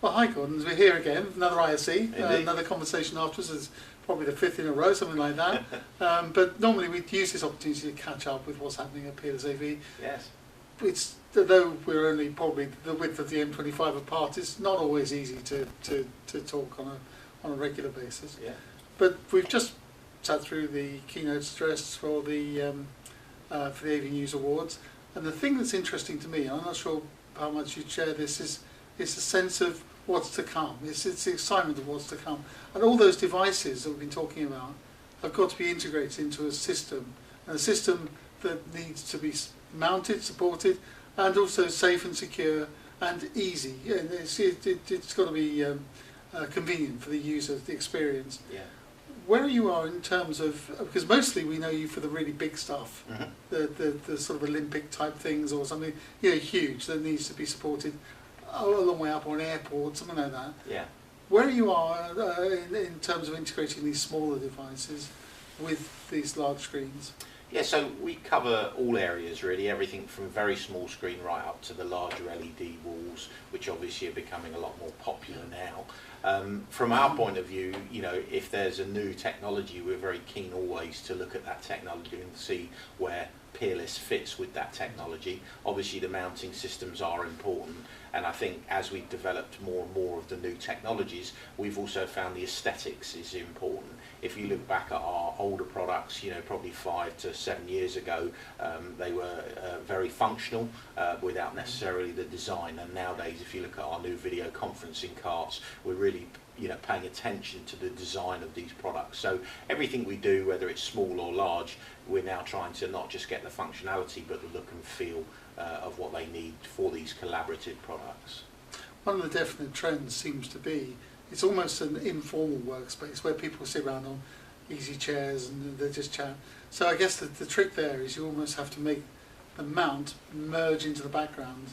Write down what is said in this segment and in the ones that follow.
Well, hi Gordon, we're here again, another ISE, Indeed. another conversation afterwards. It's probably the 5th in a row, something like that. But normally we'd use this opportunity to catch up with what's happening at Peerless-AV. Yes. It's, though we're only probably the width of the M25 apart, it's not always easy to talk on a regular basis. Yeah. But we've just sat through the keynote address for the AV News Awards, and the thing that's interesting to me, I'm not sure how much you'd share this, is a sense of what's to come. It's the excitement of what's to come, and all those devices that we've been talking about have got to be integrated into a system, and a system that needs to be mounted, supported, and also safe and secure and easy. And it's got to be convenient for the user, the experience. Yeah. Where you are in terms of, because mostly we know you for the really big stuff, Mm-hmm. the sort of Olympic type things or something, huge that needs to be supported a long way up, or an airport, something like that. Yeah. Where you are in terms of integrating these smaller devices with these large screens? Yeah, so we cover all areas really, everything from very small screen right up to the larger LED walls, which obviously are becoming a lot more popular now. From our point of view, if there's a new technology, we're very keen always to look at that technology and see where Peerless fits with that technology. Obviously the mounting systems are important, and I think as we've developed more and more of the new technologies, we've also found the aesthetics is important. If you look back at our older products, probably 5 to 7 years ago, they were very functional without necessarily the design, and nowadays if you look at our new video conferencing carts, we're really paying attention to the design of these products. So everything we do, whether it's small or large, we're now trying to not just get the functionality but the look and feel of what they need for these collaborative products. One of the definite trends seems to be it's almost an informal workspace where people sit around on easy chairs and they just chat. So I guess the trick there is you almost have to make the mount merge into the background.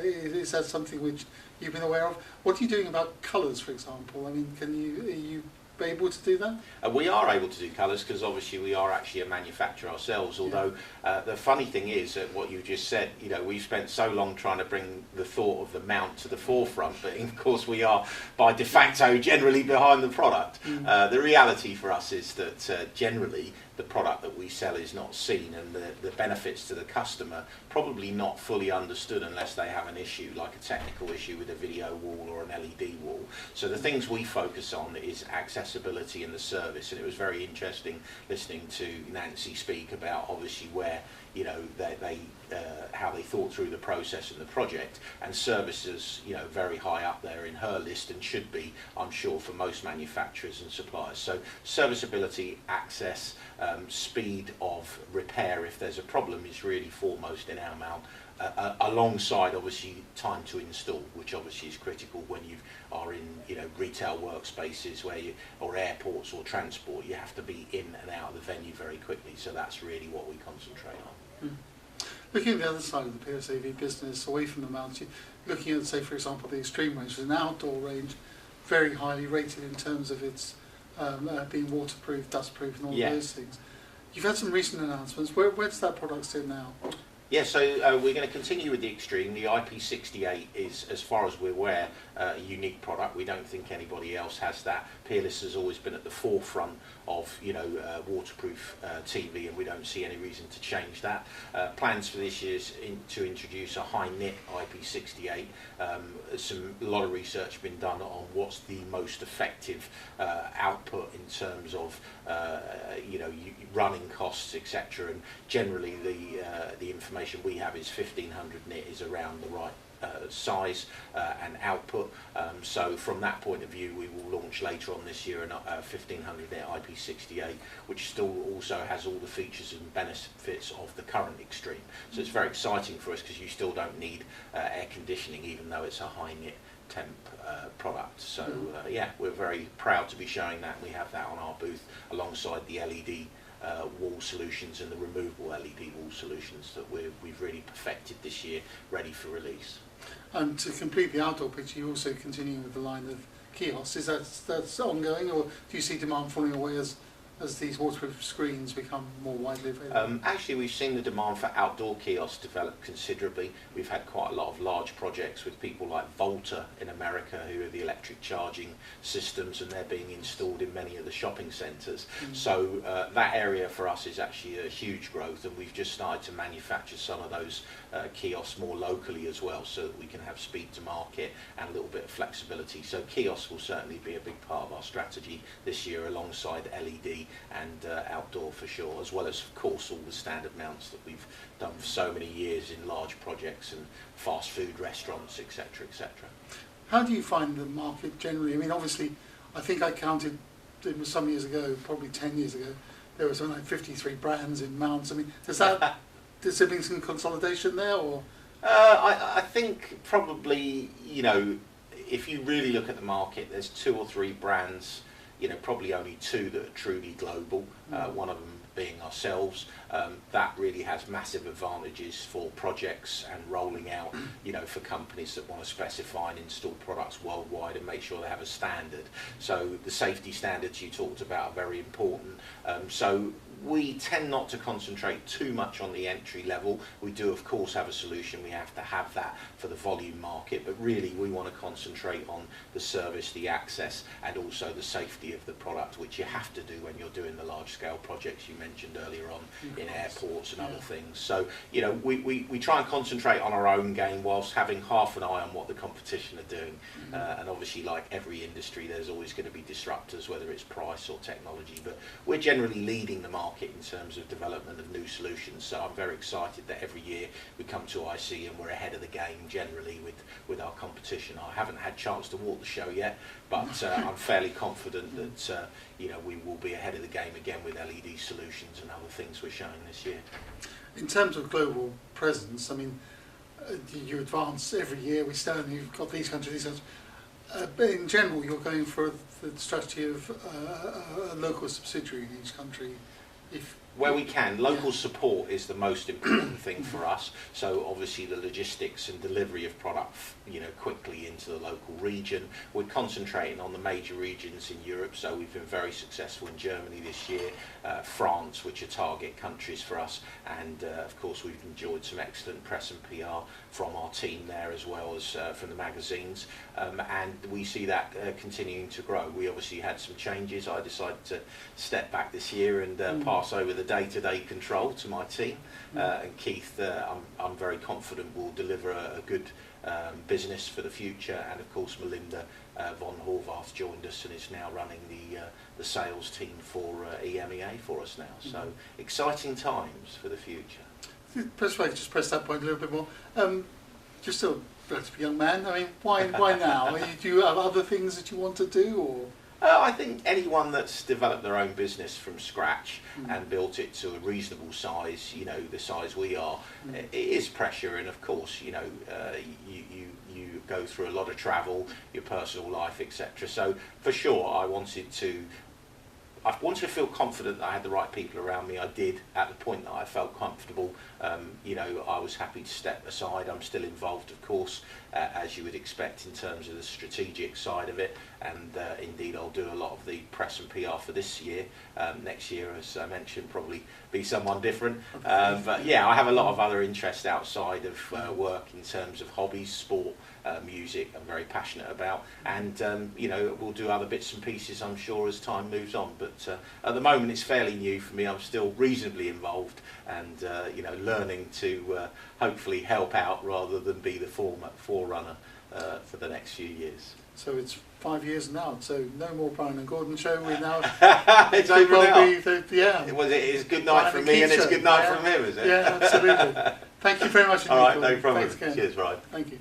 Is that something which you've been aware of? What are you doing about colours, for example? I mean, are you able to do that? We are able to do colours because obviously we are actually a manufacturer ourselves, although the funny thing is that what you just said, we've spent so long trying to bring the thought of the mount to the forefront, but of course we are by de facto generally behind the product. The reality for us is that generally the product that we sell is not seen, and the benefits to the customer probably not fully understood unless they have an issue, like a technical issue with a video wall or an LED wall. So the things we focus on is accessibility and the service, and it was very interesting listening to Nancy speak about obviously where how they thought through the process and the project, and services very high up there in her list, and should be, I'm sure, for most manufacturers and suppliers. So serviceability, access, speed of repair if there's a problem is really foremost in our mount, alongside obviously time to install, which obviously is critical when you are in retail workspaces or airports or transport. You have to be in and out of the venue very quickly, so that's really what we concentrate on. Looking at the other side of the Peerless-AV business, away from the mount, looking at, say, for example, the Extreme range, an outdoor range, very highly rated in terms of its being waterproof, dustproof, and all of those things. You've had some recent announcements. Where does that product sit now? Yeah, so we're going to continue with the Extreme. The IP68 is, as far as we're aware, a unique product. We don't think anybody else has that. Peerless has always been at the forefront of waterproof TV, and we don't see any reason to change that. Plans for this year is to introduce a high nit IP68. A lot of research has been done on what's the most effective output in terms of running costs, etc. And generally the information we have is 1500 nit is around the right size and output. So from that point of view, we will launch later on this year a 1500 nit IP68, which still also has all the features and benefits of the current Extreme. So it's very exciting for us because you still don't need air conditioning, even though it's a high nit temp product. So yeah, we're very proud to be showing that. We have that on our booth alongside the LED wall solutions and the removable LED wall solutions that we've really perfected this year, ready for release. And to complete the outdoor picture, you also continue with the line of kiosks. Is that's ongoing, or do you see demand falling away as as these waterproof screens become more widely available? Actually, we've seen the demand for outdoor kiosks develop considerably. We've had quite a lot of large projects with people like Volta in America, who are the electric charging systems, and they're being installed in many of the shopping centres. So that area for us is actually a huge growth, and we've just started to manufacture some of those kiosks more locally as well, so that we can have speed to market and a little bit of flexibility. So kiosks will certainly be a big part of our strategy this year, alongside LED and outdoor for sure, as well as of course all the standard mounts that we've done for so many years in large projects and fast food restaurants, etc., etc. How do you find the market generally? I mean, obviously, I think I counted, it was some years ago, probably 10 years ago, there was something like 53 brands in mounts. I mean, does there been some consolidation there, or? I think probably, you know, if you really look at the market, there's 2 or 3 brands, you know, probably only 2 that are truly global, one of them being ourselves. That really has massive advantages for projects and rolling out, you know, for companies that want to specify and install products worldwide and make sure they have a standard. So the safety standards you talked about are very important. So we tend not to concentrate too much on the entry level. We do of course have a solution, we have to have that for the volume market, but really we want to concentrate on the service, the access, and also the safety of the product, which you have to do when you're doing the large scale projects you mentioned earlier on in airports and other things. So, you know, we try and concentrate on our own game whilst having half an eye on what the competition are doing. And obviously, like every industry, there's always going to be disruptors, whether it's price or technology, but we're generally leading the market in terms of development of new solutions. So I'm very excited that every year we come to IC and we're ahead of the game generally with our competition. I haven't had a chance to walk the show yet, but I'm fairly confident that you know, we will be ahead of the game again with LED solutions and other things we're showing this year. In terms of global presence, I mean, you advance every year. We stand, you've got these countries, these countries. But in general, you're going for the strategy of a local subsidiary in each country. Where we can, local support is the most important thing for us. So obviously the logistics and delivery of product, you know, quickly into the local region. We're concentrating on the major regions in Europe, so we've been very successful in Germany this year, France, which are target countries for us, and of course we've enjoyed some excellent press and PR from our team there, as well as from the magazines, and we see that continuing to grow. We obviously had some changes. I decided to step back this year and pass over the day-to-day control to my team, and Keith, I'm very confident will deliver a good business for the future. And of course Melinda von Horvath joined us and is now running the sales team for EMEA for us now. So exciting times for the future. Perhaps if I could just press that point a little bit more. You're still a relatively young man. I mean, why now? Do you have other things that you want to do, or? I think anyone that's developed their own business from scratch and built it to a reasonable size, you know, the size we are, it is pressure, and of course, you know, you go through a lot of travel, your personal life, etc. So for sure, I wanted to feel confident that I had the right people around me. I did at the point that I felt comfortable. You know, I was happy to step aside. I'm still involved, of course, as you would expect in terms of the strategic side of it. And indeed, I'll do a lot of the press and PR for this year. Next year, as I mentioned, probably be someone different. But yeah, I have a lot of other interests outside of work in terms of hobbies, sport, music. I'm very passionate about, and you know, we'll do other bits and pieces, I'm sure, as time moves on. But at the moment, it's fairly new for me. I'm still reasonably involved, and you know, learning to hopefully help out rather than be the forerunner for the next few years. So it's 5 years now, so no more Bryan and Gordon show. We're now it's over now. Yeah. It's good night from me and it's good night from him, is it? Yeah, absolutely. Thank you very much indeed. All right, no problem. Thanks again. Cheers, Ryan. Thank you.